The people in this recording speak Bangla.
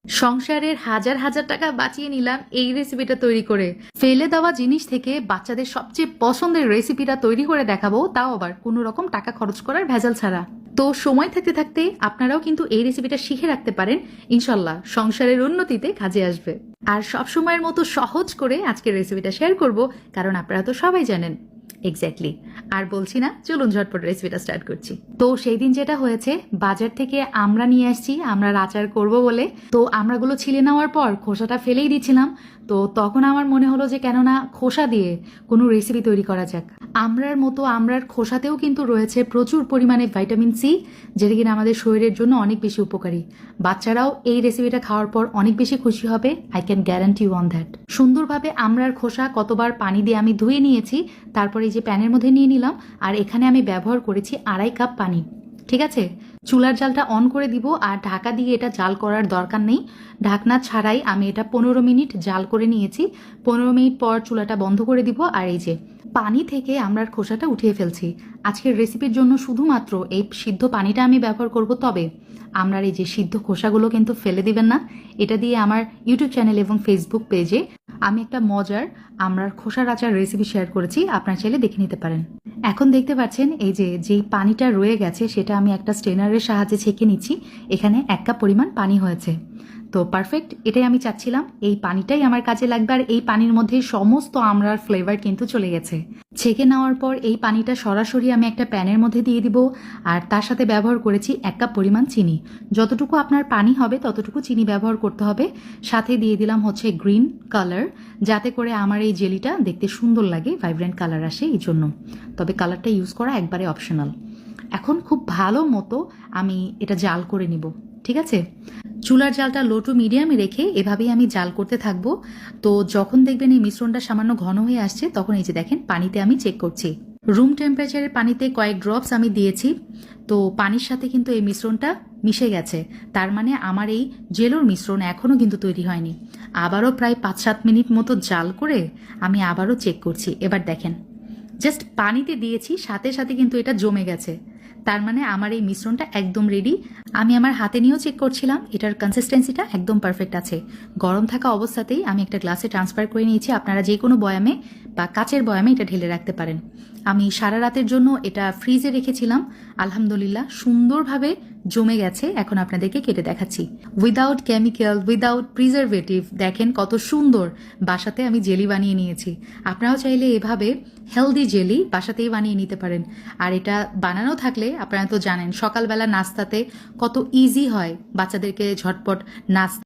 সংসারের হাজার হাজার টাকা বাঁচিয়ে নিলাম এই রেসিপিটা তৈরি করে। ফেলে দেওয়া জিনিস থেকে বাচ্চাদের সবচেয়ে পছন্দের রেসিপিটা তৈরি করে দেখাবো, তাও আবার কোনো রকম টাকা খরচ করার ভেজাল ছাড়া। তো সময় থাকতে থাকতে আপনারাও কিন্তু এই রেসিপিটা শিখে রাখতে পারেন, ইনশাল্লাহ সংসারের উন্নতিতে কাজে আসবে। আর সব সময়ের মতো সহজ করে আজকের রেসিপিটা শেয়ার করব, কারণ আপনারা তো সবাই জানেন। এক্স্যাক্টলি। আর বলছি না, চলুন ঝটপট রেসিপিটা স্টার্ট করছি। তো সেই দিন যেটা হয়েছে, বাজার থেকে আমরা নিয়ে আসছি, আমরা আচার করব বলে। তো আমড়াগুলো ছিলে নেওয়ার পর খোসাটা ফেলেই দিচ্ছিলাম। তো তখন আমার মনে হলো যে কেননা খোসা দিয়ে কোনো রেসিপি তৈরি করা যাক। আমড়ার মতো আমড়ার খোসাতেও কিন্তু রয়েছে প্রচুর পরিমাণে ভাইটামিন সি, যেটা কিনা আমাদের শরীরের জন্য অনেক বেশি উপকারী। বাচ্চারাও এই রেসিপিটা খাওয়ার পর অনেক বেশি খুশি হবে, I can guarantee you on that. সুন্দরভাবে আমড়ার খোসা কতবার পানি দিয়ে আমি ধুয়ে নিয়েছি, তারপরে এই যে প্যানের মধ্যে নিয়ে নিলাম। আর এখানে আমি ব্যবহার করেছি 2.5 কাপ পানি। ঠিক আছে, চুলার জালটা অন করে দিব, আর ঢাকা দিয়ে এটা জাল করার দরকার নেই। ঢাকনা ছাড়াই আমি এটা 15 মিনিট জাল করে নিয়েছি। 15 মিনিট পর চুলাটা বন্ধ করে দিব। আর এই যে পানি থেকে আমড়ার খোসাটা উঠিয়ে ফেলছি। আজকের রেসিপির জন্য শুধুমাত্র এই সিদ্ধ পানিটা আমি ব্যবহার করব, তবে আমড়ার এই যে সিদ্ধ খোসাগুলো কিন্তু ফেলে দিবেন না। এটা দিয়ে আমার ইউটিউব চ্যানেল এবং ফেসবুক পেজে আমি একটা মজার আমড়ার খোসার আচার রেসিপি শেয়ার করেছি, আপনার চাইলে দেখে নিতে পারেন। এখন দেখতে পাচ্ছেন এই যে যেই পানিটা রয়ে গেছে সেটা আমি একটা স্ট্রেনারের সাহায্যে ছেঁকে নিচ্ছি। এখানে 1 কাপ পরিমাণ পানি হয়েছে। তো পারফেক্ট, এটাই আমি চাচ্ছিলাম, এই পানিটাই আমার কাজে লাগবে। আর এই পানির মধ্যে সমস্ত আমড়ার ফ্লেভার কিন্তু চলে গেছে। ছেঁকে নেওয়ার পর এই পানিটা সরাসরি আমি একটা প্যানের মধ্যে দিয়ে দিব। আর তার সাথে ব্যবহার করেছি 1 কাপ পরিমাণ চিনি। যতটুকু আপনার পানি হবে ততটুকু চিনি ব্যবহার করতে হবে। সাথে দিয়ে দিলাম হচ্ছে গ্রিন কালার, যাতে করে আমার এই জেলিটা দেখতে সুন্দর লাগে, ভাইব্রেন্ট কালার আসে এই জন্য। তবে কালারটা ইউজ করা একবারে অপশনাল। এখন খুব ভালো মতো আমি এটা জাল করে নিব। ঠিক আছে, চুলার জালটা লো টু মিডিয়ামে রেখে এভাবেই আমি জাল করতে থাকবো। তো যখন দেখবেন এই মিশ্রণটা সামান্য ঘন হয়ে আসছে, তখন এই যে দেখেন পানিতে আমি চেক করছি। রুম টেম্পারেচারের পানিতে কয়েক ড্রপস আমি দিয়েছি। তো পানির সাথে কিন্তু এই মিশ্রণটা মিশে গেছে। তার মানে আমার এই জেলোর মিশ্রণ এখনও কিন্তু তৈরি হয়নি। আবারও প্রায় 5-7 মিনিট মতো জাল করে আমি আবারও চেক করছি। এবার দেখেন, জাস্ট পানিতে দিয়েছি, সাথে সাথে কিন্তু এটা জমে গেছে। তার মানে আমার এই মিশ্রণটা একদম রেডি। আমি আমার হাতে নিয়েও চেক করছিলাম, এটার কনসিস্টেন্সিটা একদম পারফেক্ট আছে। গরম থাকা অবস্থাতেই আমি একটা গ্লাসে ট্রান্সফার করে নিয়েছি। আপনারা যে কোনো বয়ামে বা কাচের বয়ামে এটা ঢেলে রাখতে পারেন। আমি সারা রাতের জন্য এটা ফ্রিজে রেখেছিলাম। আলহামদুলিল্লাহ সুন্দরভাবে জমে গেছে। এখন আপনাদেরকে কেটে দেখাচ্ছি। উইদাউট কেমিক্যাল, উইদাউট প্রিজারভেটিভ, দেখেন কত সুন্দর বাসাতে আমি জেলি বানিয়ে নিয়েছি। আপনারাও চাইলে এভাবে হেলদি জেলি বাসাতেই বানিয়ে নিতে পারেন। আর এটা বানানো থাকলে আপনারা তো জানেন সকালবেলা নাস্তাতে কত ইজি হয় বাচ্চাদেরকে ঝটপট নাস্তা